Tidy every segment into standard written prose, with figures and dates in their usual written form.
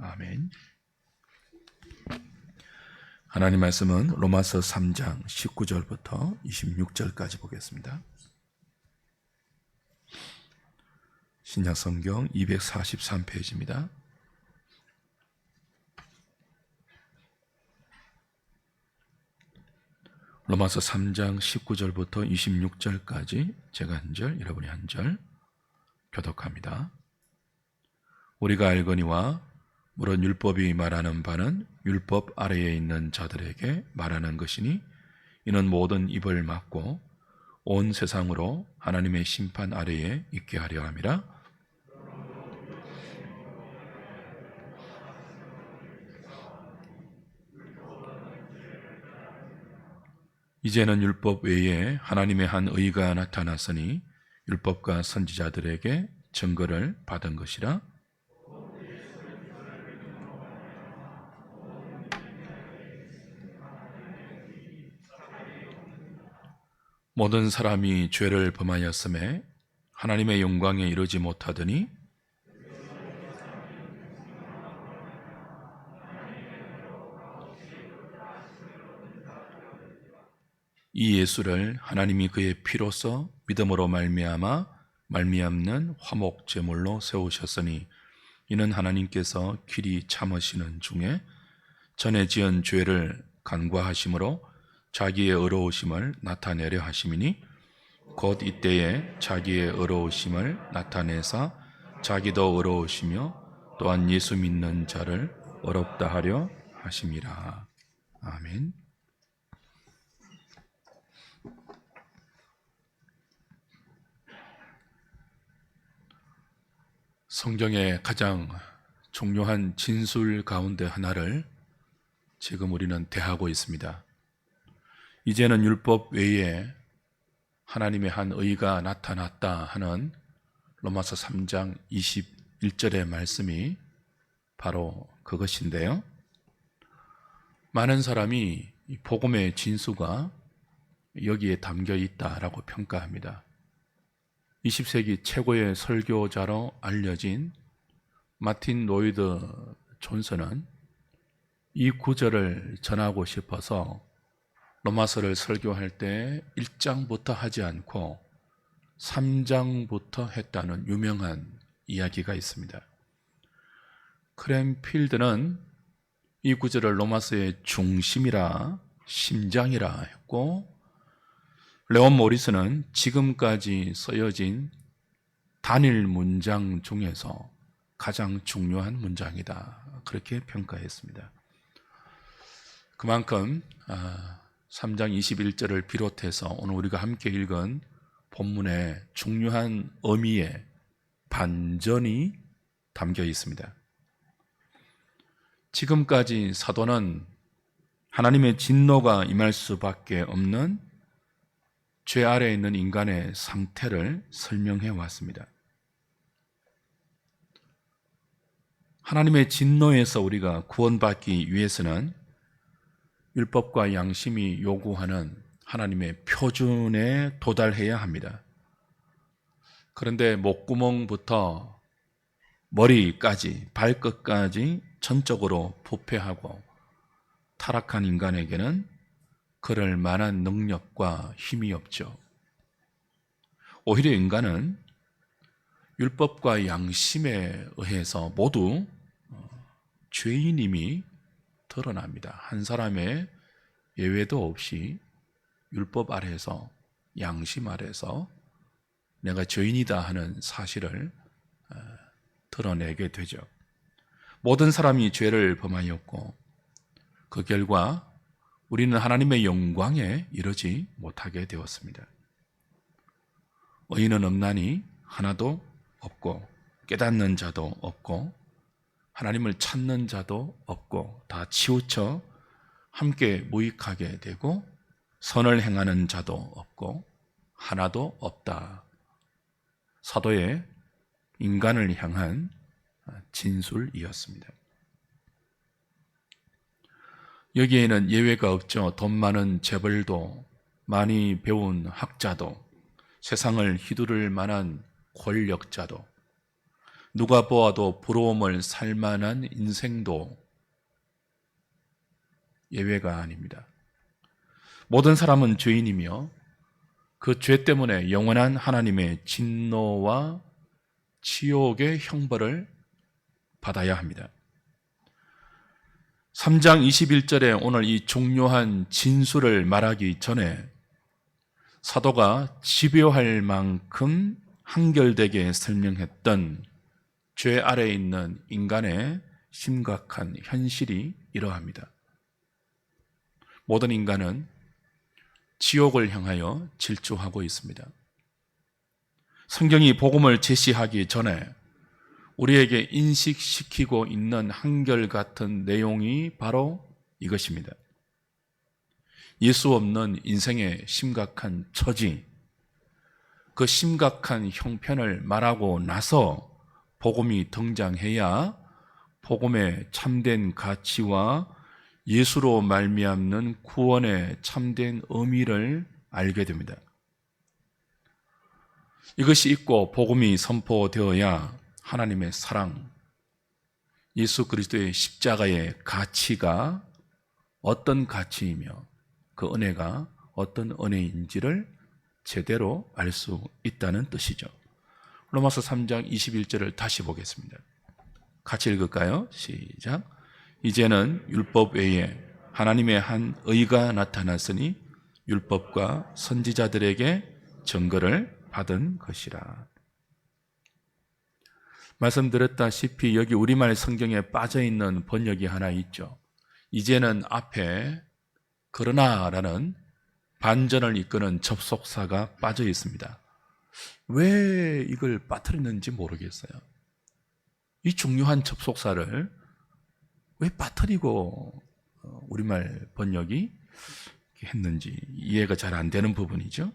아멘. 하나님 말씀은 로마서 3장 19절부터 26절까지 보겠습니다. 신약성경 243페이지입니다. 로마서 3장 19절부터 26절까지 제가 한 절, 여러분이 한 절 교독합니다. 우리가 알거니와 물론 율법이 말하는 바는 율법 아래에 있는 자들에게 말하는 것이니 이는 모든 입을 막고 온 세상으로 하나님의 심판 아래에 있게 하려 함이라. 이제는 율법 외에 하나님의 한 의가 나타났으니 율법과 선지자들에게 증거를 받은 것이라. 모든 사람이 죄를 범하였음에 하나님의 영광에 이르지 못하더니 이 예수를 하나님이 그의 피로써 믿음으로 말미암는 화목 제물로 세우셨으니 이는 하나님께서 길이 참으시는 중에 전에 지은 죄를 간과하심으로 자기의 의로우심을 나타내려 하심이니 곧 이때에 자기의 의로우심을 나타내사 자기도 의로우시며 또한 예수 믿는 자를 의롭다 하려 하심이라. 아멘. 성경의 가장 중요한 진술 가운데 하나를 지금 우리는 대하고 있습니다. 이제는 율법 외에 하나님의 한 의가 나타났다 하는 로마서 3장 21절의 말씀이 바로 그것인데요. 많은 사람이 이 복음의 진수가 여기에 담겨 있다라고 평가합니다. 20세기 최고의 설교자로 알려진 마틴 로이드 존슨은 이 구절을 전하고 싶어서 로마서를 설교할 때 1장부터 하지 않고 3장부터 했다는 유명한 이야기가 있습니다. 크랜필드는 이 구절을 로마서의 중심이라 심장이라 했고, 레온 모리스는 지금까지 쓰여진 단일 문장 중에서 가장 중요한 문장이다, 그렇게 평가했습니다. 그만큼 3장 21절을 비롯해서 오늘 우리가 함께 읽은 본문에 중요한 의미의 반전이 담겨 있습니다. 지금까지 사도는 하나님의 진노가 임할 수밖에 없는 죄 아래에 있는 인간의 상태를 설명해 왔습니다. 하나님의 진노에서 우리가 구원받기 위해서는 율법과 양심이 요구하는 하나님의 표준에 도달해야 합니다. 그런데 목구멍부터 머리까지, 발끝까지 전적으로 부패하고 타락한 인간에게는 그럴 만한 능력과 힘이 없죠. 오히려 인간은 율법과 양심에 의해서 모두 죄인임이 드러납니다. 한 사람의 예외도 없이 율법 아래에서, 양심 아래에서 내가 죄인이다 하는 사실을 드러내게 되죠. 모든 사람이 죄를 범하였고 그 결과 우리는 하나님의 영광에 이르지 못하게 되었습니다. 의인은 없나니 하나도 없고 깨닫는 자도 없고 하나님을 찾는 자도 없고 다 치우쳐 함께 무익하게 되고 선을 행하는 자도 없고 하나도 없다. 사도의 인간을 향한 진술이었습니다. 여기에는 예외가 없죠. 돈 많은 재벌도, 많이 배운 학자도, 세상을 휘두를 만한 권력자도, 누가 보아도 부러움을 살 만한 인생도 예외가 아닙니다. 모든 사람은 죄인이며 그 죄 때문에 영원한 하나님의 진노와 지옥의 형벌을 받아야 합니다. 3장 21절에 오늘 이 중요한 진술을 말하기 전에 사도가 집요할 만큼 한결되게 설명했던 죄 아래에 있는 인간의 심각한 현실이 이러합니다. 모든 인간은 지옥을 향하여 질주하고 있습니다. 성경이 복음을 제시하기 전에 우리에게 인식시키고 있는 한결같은 내용이 바로 이것입니다. 예수 없는 인생의 심각한 처지, 그 심각한 형편을 말하고 나서 복음이 등장해야 복음의 참된 가치와 예수로 말미암는 구원의 참된 의미를 알게 됩니다. 이것이 있고 복음이 선포되어야 하나님의 사랑, 예수 그리스도의 십자가의 가치가 어떤 가치이며 그 은혜가 어떤 은혜인지를 제대로 알 수 있다는 뜻이죠. 로마서 3장 21절을 다시 보겠습니다. 같이 읽을까요? 시작. 이제는 율법 외에 하나님의 한 의가 나타났으니 율법과 선지자들에게 증거를 받은 것이라. 말씀드렸다시피 여기 우리말 성경에 빠져있는 번역이 하나 있죠. 이제는 앞에 그러나라는 반전을 이끄는 접속사가 빠져 있습니다. 왜 이걸 빠뜨렸는지 모르겠어요. 이 중요한 접속사를 왜 빠뜨리고 우리말 번역이 했는지 이해가 잘 안 되는 부분이죠.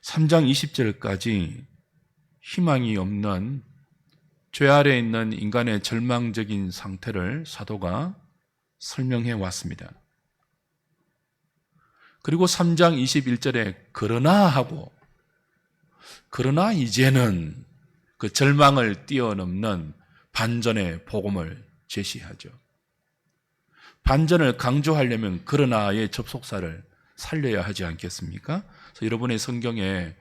3장 20절까지 희망이 없는 죄 아래에 있는 인간의 절망적인 상태를 사도가 설명해 왔습니다. 그리고 3장 21절에 그러나 하고 그러나 이제는 그 절망을 뛰어넘는 반전의 복음을 제시하죠. 반전을 강조하려면 그러나의 접속사를 살려야 하지 않겠습니까? 그래서 여러분의 성경에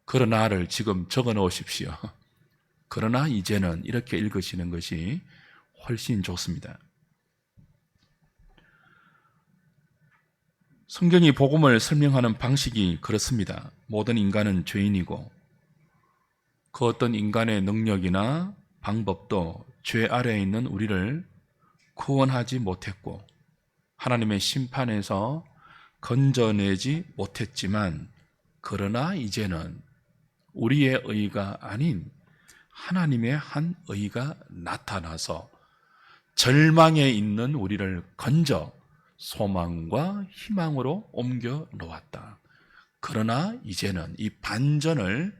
그러나를 지금 적어 놓으십시오. 그러나 이제는 이렇게 읽으시는 것이 훨씬 좋습니다. 성경이 복음을 설명하는 방식이 그렇습니다. 모든 인간은 죄인이고 그 어떤 인간의 능력이나 방법도 죄 아래에 있는 우리를 구원하지 못했고 하나님의 심판에서 건져내지 못했지만 그러나 이제는 우리의 의가 아닌 하나님의 한 의가 나타나서 절망에 있는 우리를 건져 소망과 희망으로 옮겨 놓았다. 그러나 이제는 이 반전을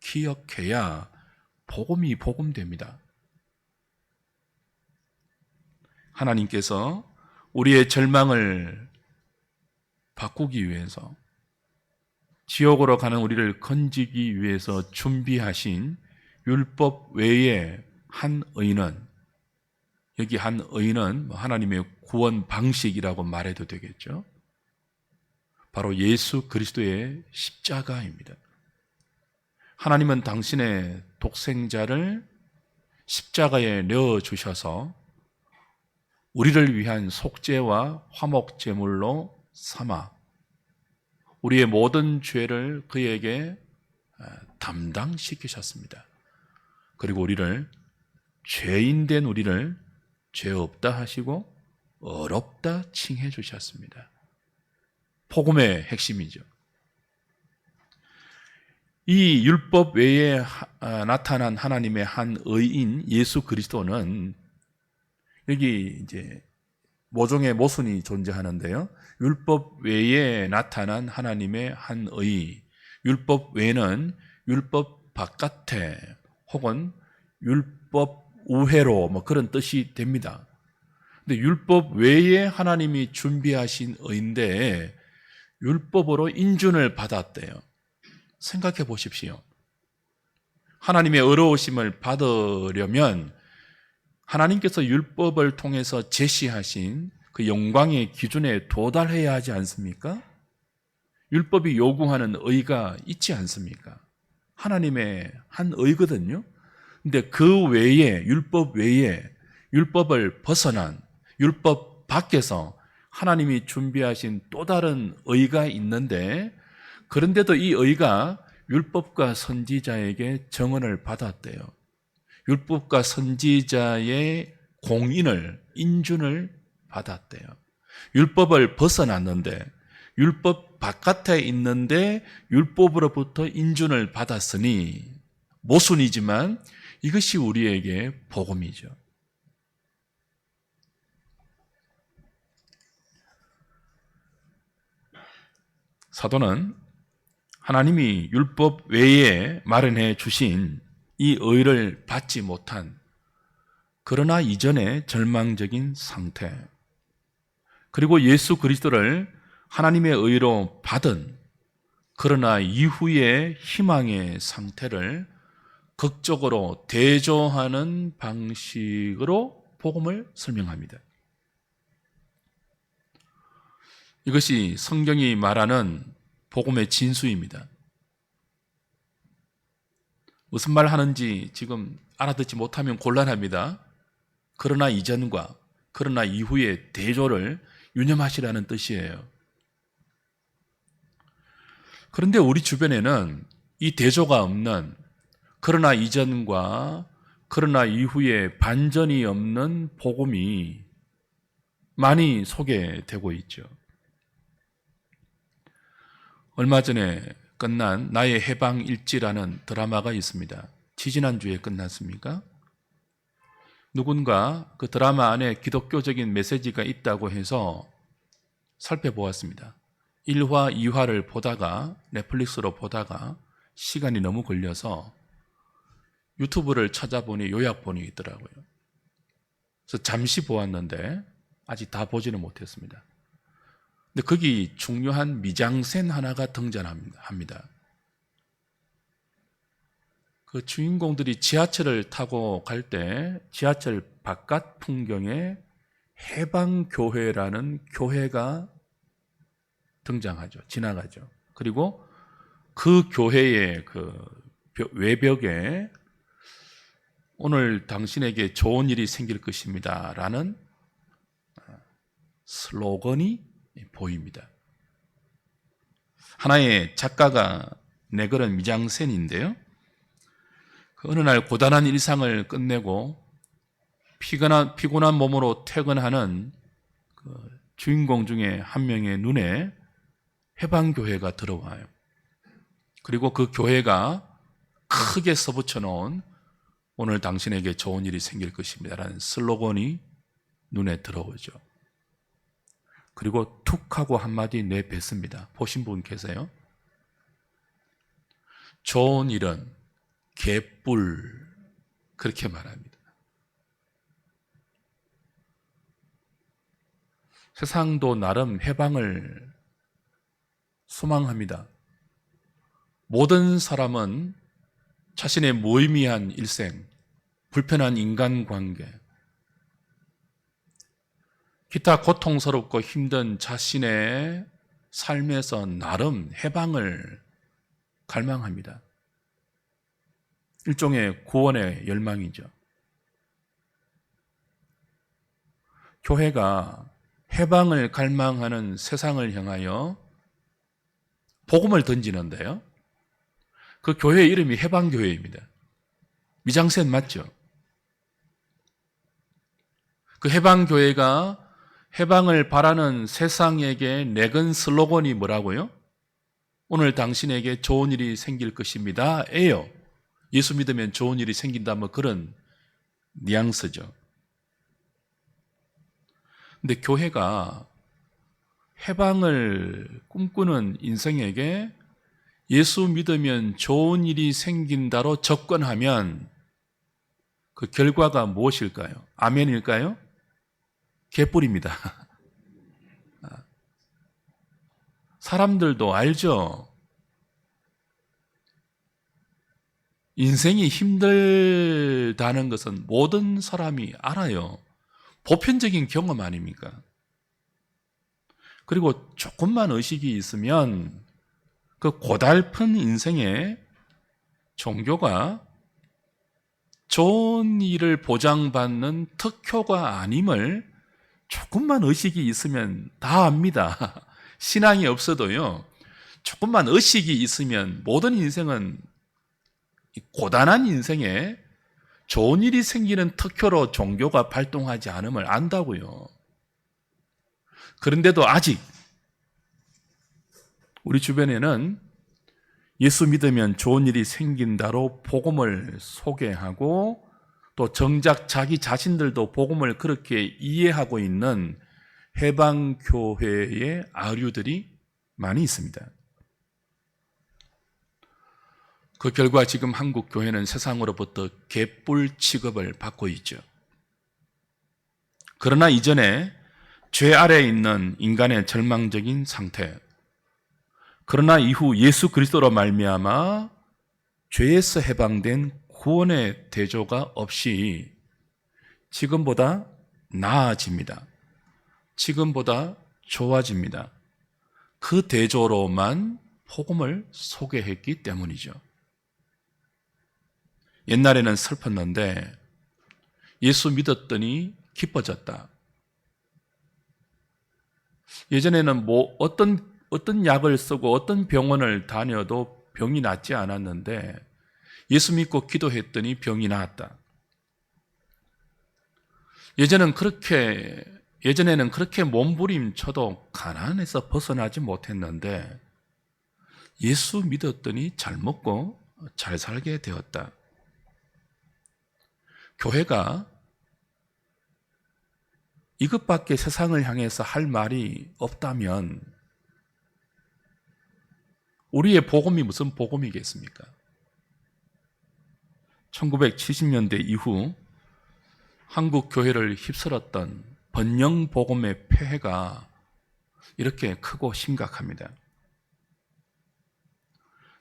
기억해야 복음이 복음됩니다. 하나님께서 우리의 절망을 바꾸기 위해서 지옥으로 가는 우리를 건지기 위해서 준비하신 율법 외에 한 의는, 여기 한 의는 하나님의 구원 방식이라고 말해도 되겠죠. 바로 예수 그리스도의 십자가입니다. 하나님은 당신의 독생자를 십자가에 내어주셔서 우리를 위한 속죄와 화목제물로 삼아 우리의 모든 죄를 그에게 담당시키셨습니다. 그리고 우리를 죄인된 우리를 죄 없다 하시고 어렵다 칭해 주셨습니다. 복음의 핵심이죠. 이 율법 외에 나타난 하나님의 한 의인 예수 그리스도는 여기 이제 모종의 모순이 존재하는데요. 율법 외에 나타난 하나님의 한 의, 율법 외에는 율법 바깥에 혹은 율법 우회로 그런 뜻이 됩니다. 근데 율법 외에 하나님이 준비하신 의인데 율법으로 인준을 받았대요. 생각해 보십시오. 하나님의 의로우심을 받으려면 하나님께서 율법을 통해서 제시하신 그 영광의 기준에 도달해야 하지 않습니까? 율법이 요구하는 의가 있지 않습니까? 하나님의 한 의거든요. 근데 그 외에, 율법 외에, 율법을 벗어난, 율법 밖에서 하나님이 준비하신 또 다른 의가 있는데, 그런데도 이 의가 율법과 선지자에게 정언을 받았대요. 율법과 선지자의 공인을, 인준을 받았대요. 율법을 벗어났는데, 율법 바깥에 있는데 율법으로부터 인준을 받았으니 모순이지만 이것이 우리에게 복음이죠. 사도는 하나님이 율법 외에 마련해 주신 이 의를 받지 못한, 그러나 이전의 절망적인 상태, 그리고 예수 그리스도를 하나님의 의로 받은, 그러나 이후의 희망의 상태를 극적으로 대조하는 방식으로 복음을 설명합니다. 이것이 성경이 말하는 복음의 진수입니다. 무슨 말 하는지 지금 알아듣지 못하면 곤란합니다. 그러나 이전과 그러나 이후의 대조를 유념하시라는 뜻이에요. 그런데 우리 주변에는 이 대조가 없는, 그러나 이전과 그러나 이후에 반전이 없는 복음이 많이 소개되고 있죠. 얼마 전에 끝난 나의 해방일지라는 드라마가 있습니다. 지지난주에 끝났습니까? 누군가 그 드라마 안에 기독교적인 메시지가 있다고 해서 살펴보았습니다. 1화, 2화를 보다가, 넷플릭스로 보다가 시간이 너무 걸려서 유튜브를 찾아보니 요약본이 있더라고요. 그래서 잠시 보았는데 아직 다 보지는 못했습니다. 근데 거기 중요한 미장센 하나가 등장합니다. 그 주인공들이 지하철을 타고 갈 때 지하철 바깥 풍경에 해방교회라는 교회가 등장하죠. 지나가죠. 그리고 그 교회의 그 외벽에 오늘 당신에게 좋은 일이 생길 것입니다 라는 슬로건이 보입니다. 하나의 작가가 내걸은 미장센인데요. 그 어느 날 고단한 일상을 끝내고 피곤한 몸으로 퇴근하는 그 주인공 중에 한 명의 눈에 해방교회가 들어와요. 그리고 그 교회가 크게 써붙여 놓은 오늘 당신에게 좋은 일이 생길 것입니다 라는 슬로건이 눈에 들어오죠. 그리고 툭 하고 한마디 내뱉습니다. 보신 분 계세요? 좋은 일은 개뿔, 그렇게 말합니다. 세상도 나름 해방을 소망합니다. 모든 사람은 자신의 무의미한 일생, 불편한 인간관계, 기타 고통스럽고 힘든 자신의 삶에서 나름 해방을 갈망합니다. 일종의 구원의 열망이죠. 교회가 해방을 갈망하는 세상을 향하여 복음을 던지는데요. 그 교회 이름이 해방교회입니다. 미장센 맞죠? 그 해방교회가 해방을 바라는 세상에게 내건 슬로건이 뭐라고요? 오늘 당신에게 좋은 일이 생길 것입니다 예요. 예수 믿으면 좋은 일이 생긴다, 뭐 그런 뉘앙스죠. 근데 교회가 해방을 꿈꾸는 인생에게 예수 믿으면 좋은 일이 생긴다로 접근하면 그 결과가 무엇일까요? 아멘일까요? 개뿔입니다. 사람들도 알죠. 인생이 힘들다는 것은 모든 사람이 알아요. 보편적인 경험 아닙니까? 그리고 조금만 의식이 있으면 그 고달픈 인생에 종교가 좋은 일을 보장받는 특효가 아님을 조금만 의식이 있으면 다 압니다. 신앙이 없어도요, 조금만 의식이 있으면 모든 인생은 고단한 인생에 좋은 일이 생기는 특효로 종교가 발동하지 않음을 안다고요. 그런데도 아직 우리 주변에는 예수 믿으면 좋은 일이 생긴다로 복음을 소개하고 또 정작 자기 자신들도 복음을 그렇게 이해하고 있는 해방교회의 아류들이 많이 있습니다. 그 결과 지금 한국 교회는 세상으로부터 개뿔 취급을 받고 있죠. 그러나 이전에 죄 아래에 있는 인간의 절망적인 상태, 그러나 이후 예수 그리스도로 말미암아 죄에서 해방된 구원의 대조가 없이 지금보다 나아집니다. 지금보다 좋아집니다. 그 대조로만 복음을 소개했기 때문이죠. 옛날에는 슬펐는데 예수 믿었더니 기뻐졌다. 예전에는 어떤 약을 쓰고 어떤 병원을 다녀도 병이 낫지 않았는데 예수 믿고 기도했더니 병이 나았다. 예전에는 그렇게 몸부림쳐도 가난에서 벗어나지 못했는데 예수 믿었더니 잘 먹고 잘 살게 되었다. 교회가 이것밖에 세상을 향해서 할 말이 없다면 우리의 복음이 무슨 복음이겠습니까? 1970년대 이후 한국 교회를 휩쓸었던 번영 복음의 폐해가 이렇게 크고 심각합니다.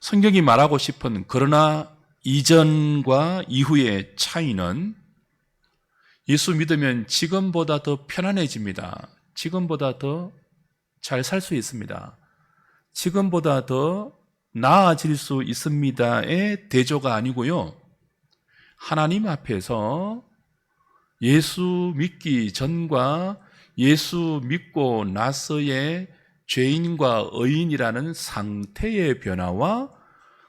성경이 말하고 싶은 그러나 이전과 이후의 차이는 예수 믿으면 지금보다 더 편안해집니다. 지금보다 더 잘 살 수 있습니다. 지금보다 더 나아질 수 있습니다의 대조가 아니고요. 하나님 앞에서 예수 믿기 전과 예수 믿고 나서의 죄인과 의인이라는 상태의 변화와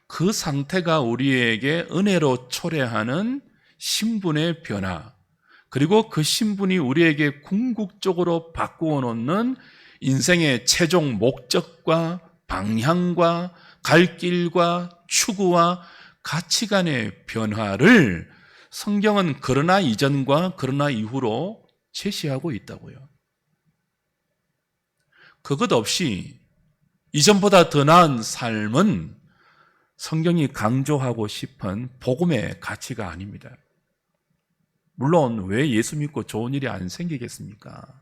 그 상태가 우리에게 은혜로 초래하는 신분의 변화, 그리고 그 신분이 우리에게 궁극적으로 바꾸어 놓는 인생의 최종 목적과 방향과 갈 길과 추구와 가치관의 변화를 성경은 그러나 이전과 그러나 이후로 제시하고 있다고요. 그것 없이 이전보다 더 나은 삶은 성경이 강조하고 싶은 복음의 가치가 아닙니다. 물론 왜 예수 믿고 좋은 일이 안 생기겠습니까?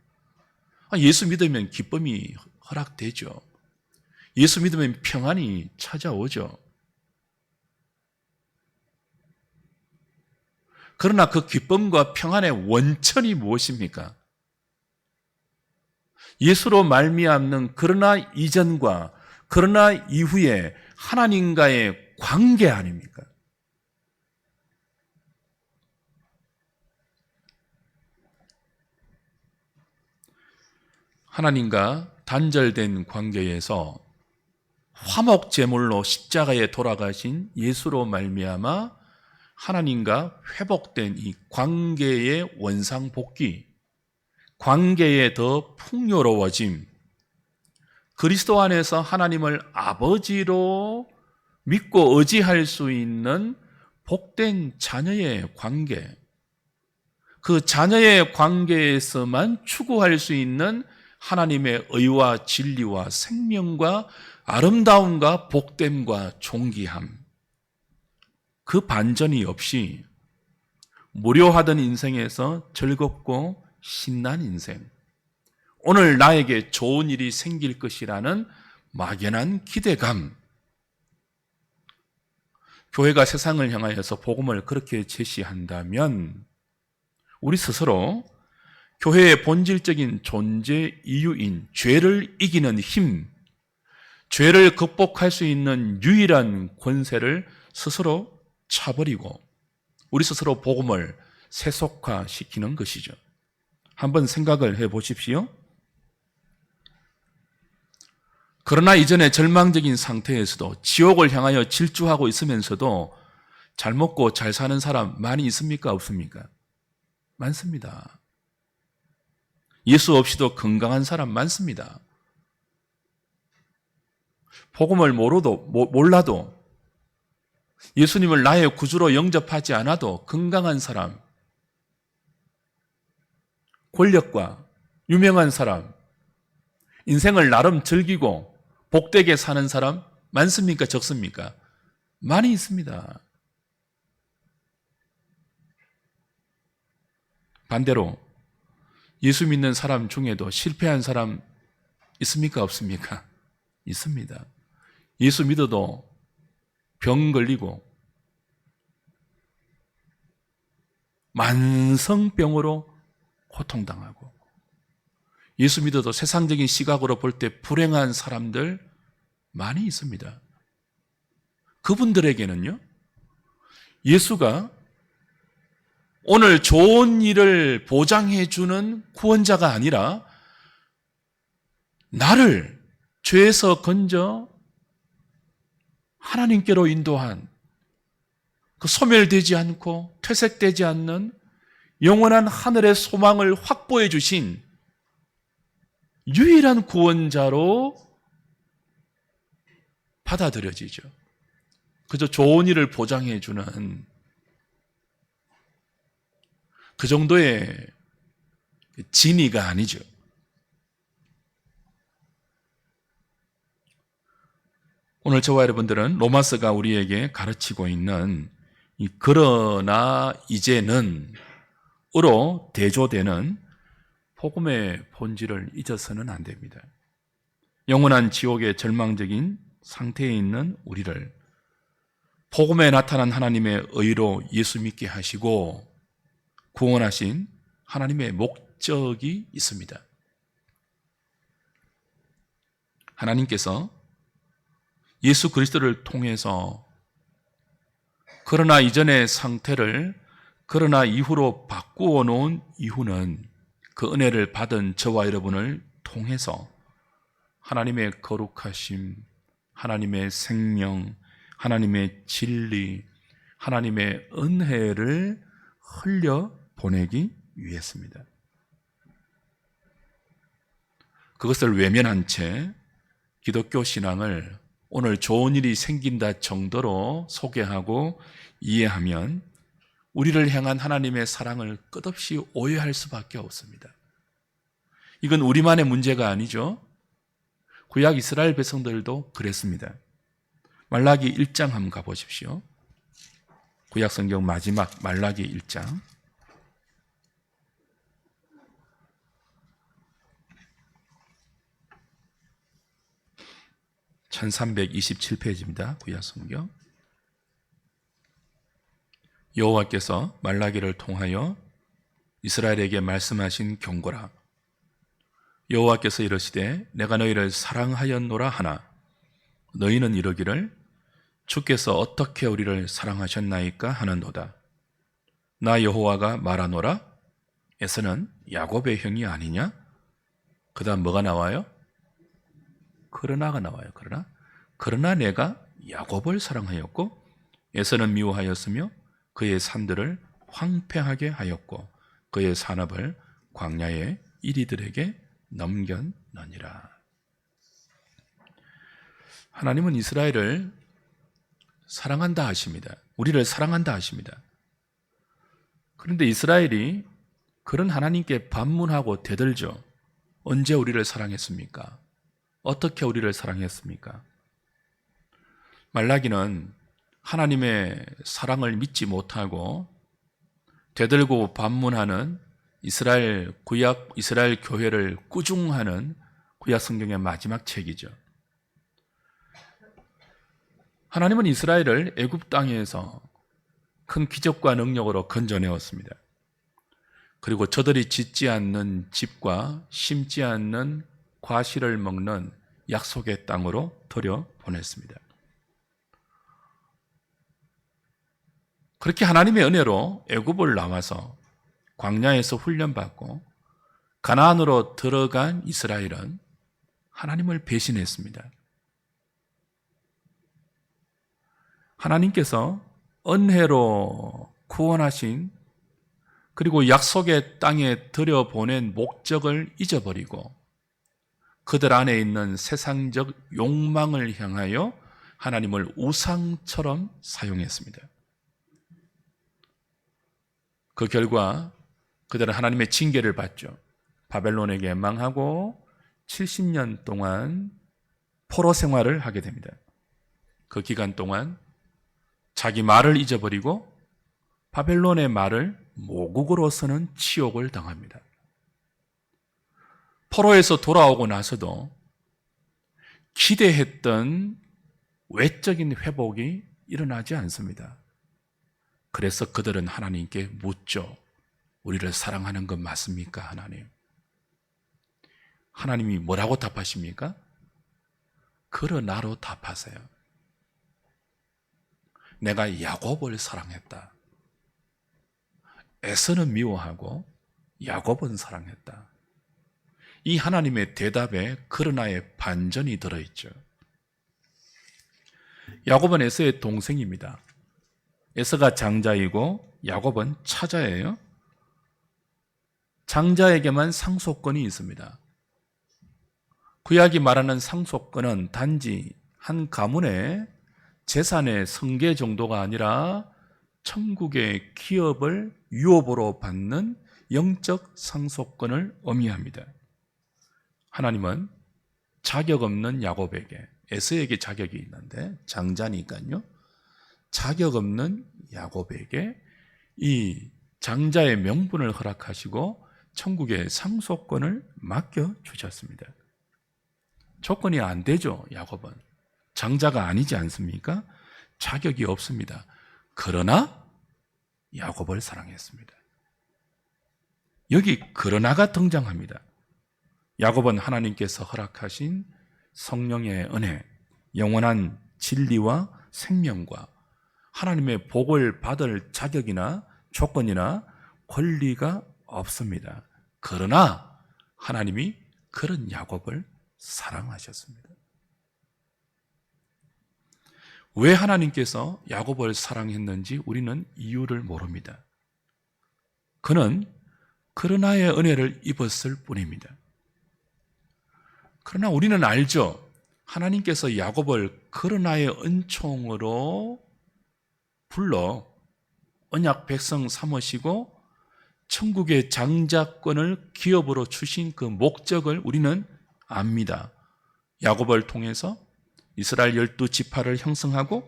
예수 믿으면 기쁨이 허락되죠. 예수 믿으면 평안이 찾아오죠. 그러나 그 기쁨과 평안의 원천이 무엇입니까? 예수로 말미암는 그러나 이전과 그러나 이후에 하나님과의 관계 아닙니까? 하나님과 단절된 관계에서 화목 제물로 십자가에 돌아가신 예수로 말미암아 하나님과 회복된 이 관계의 원상복귀, 관계의 더 풍요로워짐, 그리스도 안에서 하나님을 아버지로 믿고 의지할 수 있는 복된 자녀의 관계, 그 자녀의 관계에서만 추구할 수 있는 하나님의 의와 진리와 생명과 아름다움과 복됨과 존귀함, 그 반전이 없이 무료하던 인생에서 즐겁고 신난 인생, 오늘 나에게 좋은 일이 생길 것이라는 막연한 기대감, 교회가 세상을 향하여서 복음을 그렇게 제시한다면 우리 스스로 교회의 본질적인 존재 이유인 죄를 이기는 힘, 죄를 극복할 수 있는 유일한 권세를 스스로 차버리고 우리 스스로 복음을 세속화시키는 것이죠. 한번 생각을 해보십시오. 그러나 이전에 절망적인 상태에서도 지옥을 향하여 질주하고 있으면서도 잘 먹고 잘 사는 사람 많이 있습니까? 없습니까? 많습니다. 예수 없이도 건강한 사람 많습니다. 복음을 몰라도 예수님을 나의 구주로 영접하지 않아도 건강한 사람, 권력과 유명한 사람, 인생을 나름 즐기고 복되게 사는 사람 많습니까? 적습니까? 많이 있습니다. 반대로 예수 믿는 사람 중에도 실패한 사람 있습니까? 없습니까? 있습니다. 예수 믿어도 병 걸리고 만성병으로 고통당하고 예수 믿어도 세상적인 시각으로 볼 때 불행한 사람들 많이 있습니다. 그분들에게는요, 예수가 오늘 좋은 일을 보장해 주는 구원자가 아니라 나를 죄에서 건져 하나님께로 인도한 그 소멸되지 않고 퇴색되지 않는 영원한 하늘의 소망을 확보해 주신 유일한 구원자로 받아들여지죠. 그저 좋은 일을 보장해 주는 그 정도의 진의가 아니죠. 오늘 저와 여러분들은 로마서가 우리에게 가르치고 있는 이 그러나 이제는 으로 대조되는 복음의 본질을 잊어서는 안 됩니다. 영원한 지옥의 절망적인 상태에 있는 우리를 복음에 나타난 하나님의 의로 예수 믿게 하시고 구원하신 하나님의 목적이 있습니다. 하나님께서 예수 그리스도를 통해서 그러나 이전의 상태를 그러나 이후로 바꾸어 놓은 이유는 그 은혜를 받은 저와 여러분을 통해서 하나님의 거룩하심, 하나님의 생명, 하나님의 진리, 하나님의 은혜를 흘려 보내기 위해서입니다. 그것을 외면한 채 기독교 신앙을 오늘 좋은 일이 생긴다 정도로 소개하고 이해하면 우리를 향한 하나님의 사랑을 끝없이 오해할 수밖에 없습니다. 이건 우리만의 문제가 아니죠. 구약 이스라엘 백성들도 그랬습니다. 말라기 1장 한번 가보십시오. 구약 성경 마지막 말라기 1장. (1327페이지입니다) 구약 성경. 여호와께서 말라기를 통하여 이스라엘에게 말씀하신 경고라. 여호와께서 이르시되 내가 너희를 사랑하였노라 하나 너희는 이르기를 주께서 어떻게 우리를 사랑하셨나이까 하는도다. 나 여호와가 말하노라. 에서는 야곱의 형이 아니냐? 그 다음 뭐가 나와요? 그러나가 나와요. 그러나 내가 야곱을 사랑하였고 에서는 미워하였으며 그의 산들을 황폐하게 하였고 그의 산업을 광야의 이리들에게 넘겼느니라. 하나님은 이스라엘을 사랑한다 하십니다. 우리를 사랑한다 하십니다. 그런데 이스라엘이 그런 하나님께 반문하고 대들죠. 언제 우리를 사랑했습니까? 어떻게 우리를 사랑했습니까? 말라기는 하나님의 사랑을 믿지 못하고 되들고 반문하는 이스라엘 교회를 꾸중하는 구약 성경의 마지막 책이죠. 하나님은 이스라엘을 애굽 땅에서 큰 기적과 능력으로 건져내었습니다. 그리고 저들이 짓지 않는 집과 심지 않는 과실을 먹는 약속의 땅으로 들여보냈습니다. 그렇게 하나님의 은혜로 애굽을 나와서 광야에서 훈련받고 가나안으로 들어간 이스라엘은 하나님을 배신했습니다. 하나님께서 은혜로 구원하신 그리고 약속의 땅에 들여보낸 목적을 잊어버리고 그들 안에 있는 세상적 욕망을 향하여 하나님을 우상처럼 사용했습니다. 그 결과 그들은 하나님의 징계를 받죠. 바벨론에게 망하고 70년 동안 포로 생활을 하게 됩니다. 그 기간 동안 자기 말을 잊어버리고 바벨론의 말을 모국으로서는 치욕을 당합니다. 포로에서 돌아오고 나서도 기대했던 외적인 회복이 일어나지 않습니다. 그래서 그들은 하나님께 묻죠. 우리를 사랑하는 것 맞습니까, 하나님? 하나님이 뭐라고 답하십니까? 그러나로 답하세요. 내가 야곱을 사랑했다. 에서는 미워하고 야곱은 사랑했다. 이 하나님의 대답에 그러나의 반전이 들어있죠. 야곱은 에서의 동생입니다. 에서가 장자이고 야곱은 차자예요. 장자에게만 상속권이 있습니다. 구약이 말하는 상속권은 단지 한 가문의 재산의 승계 정도가 아니라 천국의 기업을 유업으로 받는 영적 상속권을 의미합니다. 하나님은 자격 없는 야곱에게, 에서에게 자격이 있는데 장자니까요. 자격 없는 야곱에게 이 장자의 명분을 허락하시고 천국의 상속권을 맡겨주셨습니다. 조건이 안 되죠, 야곱은. 장자가 아니지 않습니까? 자격이 없습니다. 그러나 야곱을 사랑했습니다. 여기 그러나가 등장합니다. 야곱은 하나님께서 허락하신 성령의 은혜, 영원한 진리와 생명과 하나님의 복을 받을 자격이나 조건이나 권리가 없습니다. 그러나 하나님이 그런 야곱을 사랑하셨습니다. 왜 하나님께서 야곱을 사랑했는지 우리는 이유를 모릅니다. 그는 그러나의 은혜를 입었을 뿐입니다. 그러나 우리는 알죠. 하나님께서 야곱을 그러나의 은총으로 불러 언약 백성 삼으시고 천국의 장자권을 기업으로 주신 그 목적을 우리는 압니다. 야곱을 통해서 이스라엘 12지파를 형성하고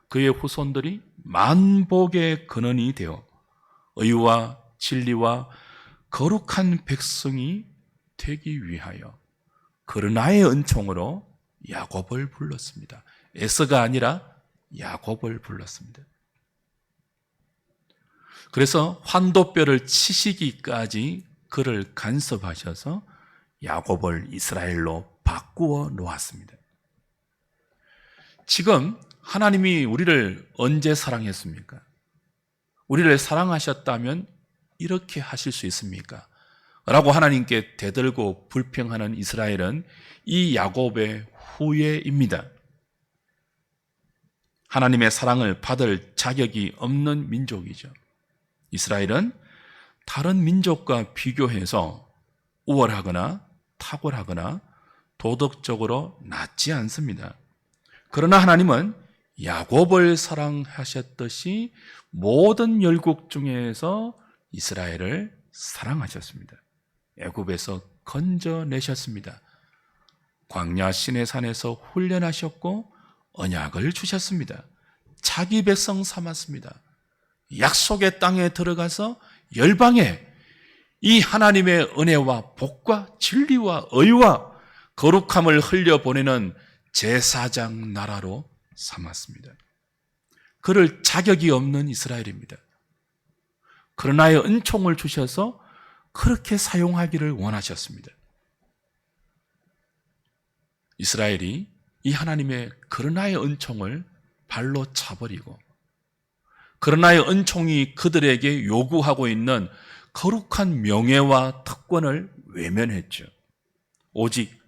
그의 후손들이 만복의 근원이 되어 의와 진리와 거룩한 백성이 되기 위하여 그러나의 은총으로 야곱을 불렀습니다. 에서가 아니라 야곱을 불렀습니다. 그래서 환도뼈를 치시기까지 그를 간섭하셔서 야곱을 이스라엘로 바꾸어 놓았습니다. 지금 하나님이 우리를 언제 사랑했습니까? 우리를 사랑하셨다면 이렇게 하실 수 있습니까? 라고 하나님께 대들고 불평하는 이스라엘은 이 야곱의 후예입니다. 하나님의 사랑을 받을 자격이 없는 민족이죠. 이스라엘은 다른 민족과 비교해서 우월하거나 탁월하거나 도덕적으로 낮지 않습니다. 그러나 하나님은 야곱을 사랑하셨듯이 모든 열국 중에서 이스라엘을 사랑하셨습니다. 애굽에서 건져내셨습니다. 광야 시내산에서 훈련하셨고 언약을 주셨습니다. 자기 백성 삼았습니다. 약속의 땅에 들어가서 열방에 이 하나님의 은혜와 복과 진리와 의와 거룩함을 흘려보내는 제사장 나라로 삼았습니다. 그럴 자격이 없는 이스라엘입니다. 그러나의 은총을 주셔서 그렇게 사용하기를 원하셨습니다. 이스라엘이 이 하나님의 그러나의 은총을 발로 차버리고 그러나의 은총이 그들에게 요구하고 있는 거룩한 명예와 특권을 외면했죠. 오직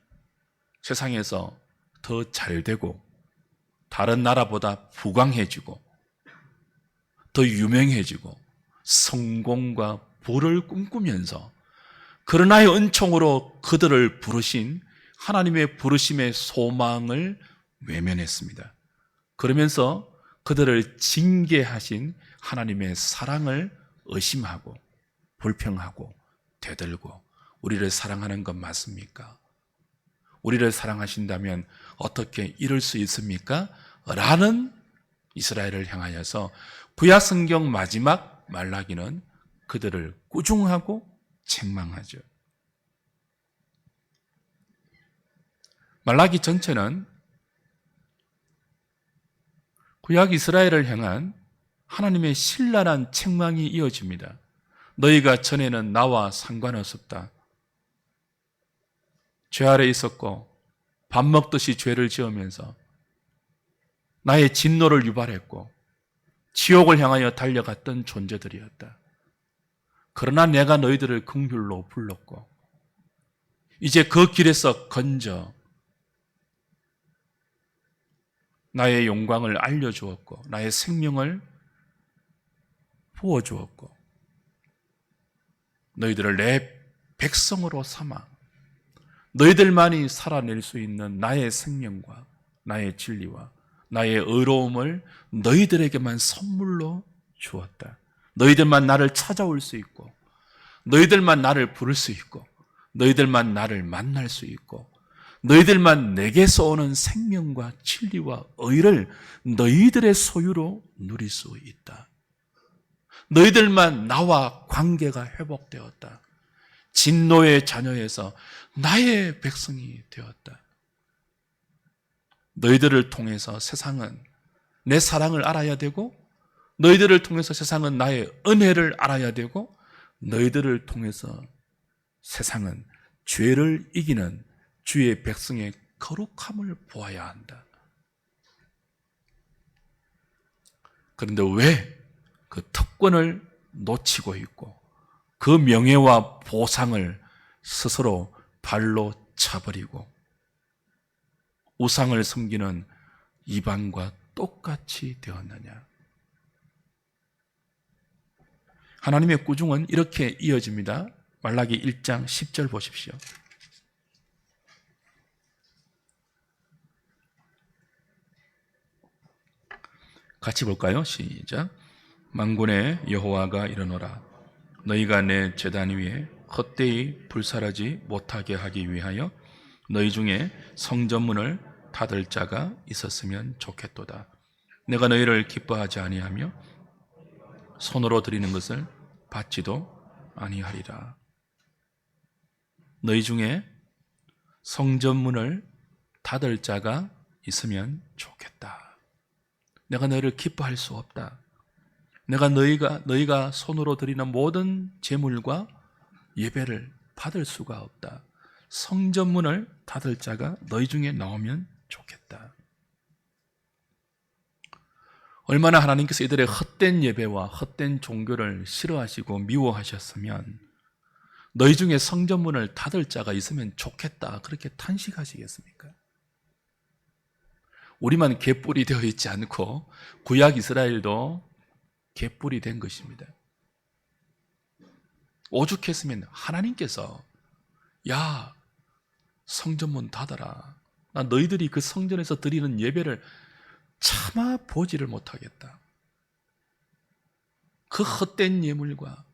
세상에서 더 잘되고 다른 나라보다 부강해지고 더 유명해지고 성공과 부를 꿈꾸면서 그러나의 은총으로 그들을 부르신 하나님의 부르심의 소망을 외면했습니다. 그러면서 그들을 징계하신 하나님의 사랑을 의심하고 불평하고 되들고 우리를 사랑하는 건 맞습니까? 우리를 사랑하신다면 어떻게 이럴 수 있습니까? 라는 이스라엘을 향하여서 구약성경 마지막 말라기는 그들을 꾸중하고 책망하죠. 말라기 전체는 구약 이스라엘을 향한 하나님의 신랄한 책망이 이어집니다. 너희가 전에는 나와 상관없었다. 죄 아래 있었고 밥 먹듯이 죄를 지으면서 나의 진노를 유발했고 지옥을 향하여 달려갔던 존재들이었다. 그러나 내가 너희들을 긍휼로 불렀고 이제 그 길에서 건져 나의 영광을 알려주었고 나의 생명을 부어주었고 너희들을 내 백성으로 삼아 너희들만이 살아낼 수 있는 나의 생명과 나의 진리와 나의 의로움을 너희들에게만 선물로 주었다. 너희들만 나를 찾아올 수 있고 너희들만 나를 부를 수 있고 너희들만 나를 만날 수 있고 너희들만 내게서 오는 생명과 진리와 의를 너희들의 소유로 누릴 수 있다. 너희들만 나와 관계가 회복되었다. 진노의 자녀에서 나의 백성이 되었다. 너희들을 통해서 세상은 내 사랑을 알아야 되고 너희들을 통해서 세상은 나의 은혜를 알아야 되고 너희들을 통해서 세상은 죄를 이기는 주의 백성의 거룩함을 보아야 한다. 그런데 왜 그 특권을 놓치고 있고 그 명예와 보상을 스스로 발로 차버리고 우상을 섬기는 이방과 똑같이 되었느냐? 하나님의 꾸중은 이렇게 이어집니다. 말라기 1장 10절 보십시오. 같이 볼까요? 시작. 만군의 여호와가 이르노라. 너희가 내 제단 위에 헛되이 불살하지 못하게 하기 위하여 너희 중에 성전문을 닫을 자가 있었으면 좋겠도다. 내가 너희를 기뻐하지 아니하며 손으로 드리는 것을 받지도 아니하리라. 너희 중에 성전문을 닫을 자가 있으면 좋겠다. 내가 너희를 기뻐할 수 없다. 내가 너희가 손으로 드리는 모든 제물과 예배를 받을 수가 없다. 성전문을 닫을 자가 너희 중에 나오면 좋겠다. 얼마나 하나님께서 이들의 헛된 예배와 헛된 종교를 싫어하시고 미워하셨으면 너희 중에 성전문을 닫을 자가 있으면 좋겠다 그렇게 탄식하시겠습니까? 우리만 갯불이 되어 있지 않고 구약 이스라엘도 갯불이 된 것입니다. 오죽했으면 하나님께서 야 성전문 닫아라. 나 너희들이 그 성전에서 드리는 예배를 차마 보지를 못하겠다. 그 헛된 예물과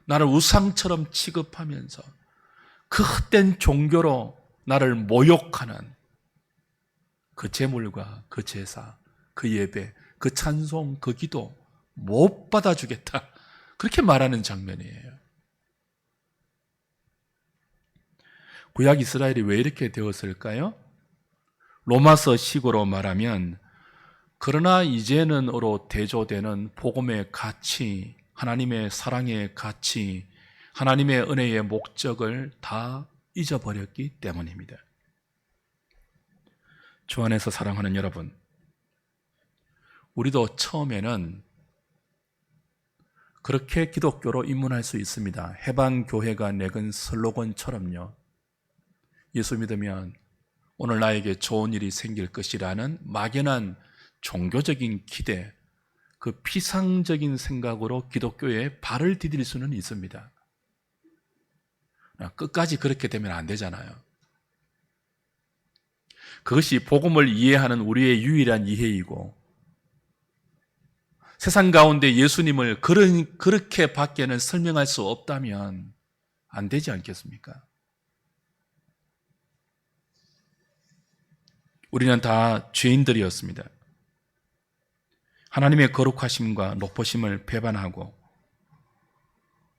나를 우상처럼 취급하면서 그 헛된 종교로 나를 모욕하는 그 제물과 그 제사, 그 예배, 그 찬송, 그 기도 못 받아주겠다. 그렇게 말하는 장면이에요. 구약 이스라엘이 왜 이렇게 되었을까요? 로마서 식으로 말하면 그러나 이제는으로 대조되는 복음의 가치, 하나님의 사랑의 가치, 하나님의 은혜의 목적을 다 잊어버렸기 때문입니다. 주 안에서 사랑하는 여러분, 우리도 처음에는 그렇게 기독교로 입문할 수 있습니다. 해방교회가 내건 슬로건처럼요. 예수 믿으면 오늘 나에게 좋은 일이 생길 것이라는 막연한 종교적인 기대, 그 피상적인 생각으로 기독교에 발을 디딜 수는 있습니다. 끝까지 그렇게 되면 안 되잖아요. 그것이 복음을 이해하는 우리의 유일한 이해이고, 세상 가운데 예수님을 그렇게 밖에는 설명할 수 없다면 안 되지 않겠습니까? 우리는 다 죄인들이었습니다. 하나님의 거룩하심과 높으심을 배반하고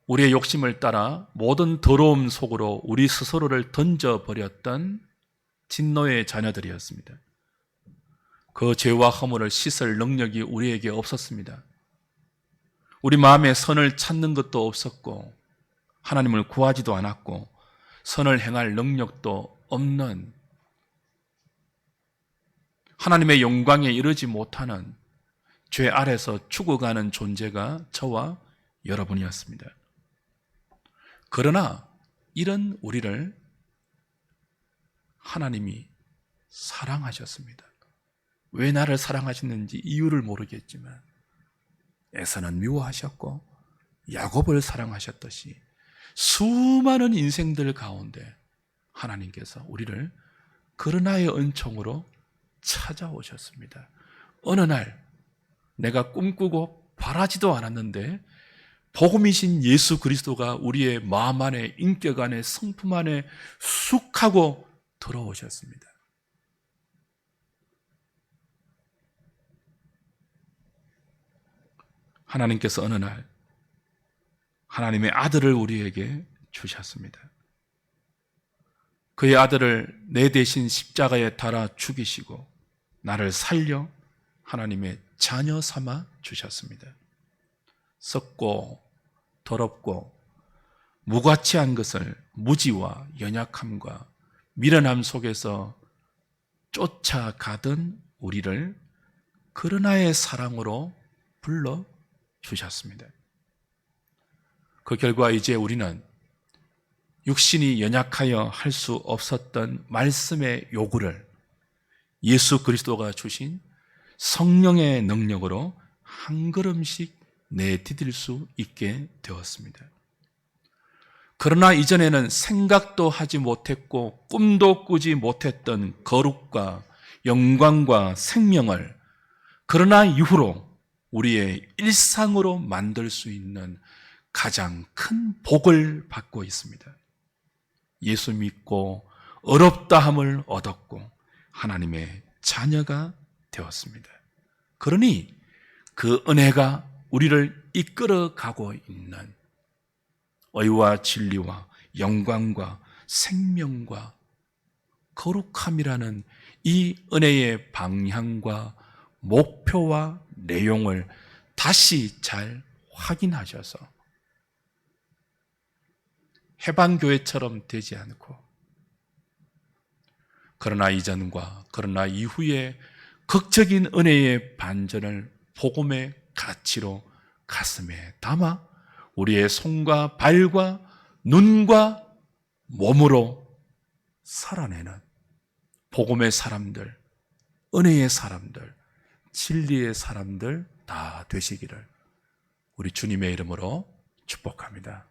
우리의 욕심을 따라 모든 더러움 속으로 우리 스스로를 던져버렸던 진노의 자녀들이었습니다. 그 죄와 허물을 씻을 능력이 우리에게 없었습니다. 우리 마음에 선을 찾는 것도 없었고 하나님을 구하지도 않았고 선을 행할 능력도 없는, 하나님의 영광에 이르지 못하는 죄 아래서 죽어가는 존재가 저와 여러분이었습니다. 그러나 이런 우리를 하나님이 사랑하셨습니다. 왜 나를 사랑하셨는지 이유를 모르겠지만 에서는 미워하셨고 야곱을 사랑하셨듯이 수많은 인생들 가운데 하나님께서 우리를 그러나의 은총으로 찾아오셨습니다. 어느 날 내가 꿈꾸고 바라지도 않았는데 복음이신 예수 그리스도가 우리의 마음 안에, 인격 안에, 성품 안에 쑥 하고 들어오셨습니다. 하나님께서 어느 날 하나님의 아들을 우리에게 주셨습니다. 그의 아들을 내 대신 십자가에 달아 죽이시고 나를 살려 하나님의 자녀 삼아 주셨습니다. 썩고 더럽고 무가치한 것을 무지와 연약함과 미련함 속에서 쫓아가던 우리를 그러나의 사랑으로 불러 주셨습니다. 그 결과 이제 우리는 육신이 연약하여 할 수 없었던 말씀의 요구를 예수 그리스도가 주신 성령의 능력으로 한 걸음씩 내디딜 수 있게 되었습니다. 그러나 이전에는 생각도 하지 못했고 꿈도 꾸지 못했던 거룩과 영광과 생명을 그러나 이후로 우리의 일상으로 만들 수 있는 가장 큰 복을 받고 있습니다. 예수 믿고 어렵다함을 얻었고 하나님의 자녀가 되었습니다. 그러니 그 은혜가 우리를 이끌어가고 있는 의와 진리와 영광과 생명과 거룩함이라는 이 은혜의 방향과 목표와 내용을 다시 잘 확인하셔서 해방교회처럼 되지 않고 그러나 이전과 그러나 이후의 극적인 은혜의 반전을 복음의 가치로 가슴에 담아 우리의 손과 발과 눈과 몸으로 살아내는 복음의 사람들, 은혜의 사람들, 진리의 사람들 다 되시기를 우리 주님의 이름으로 축복합니다.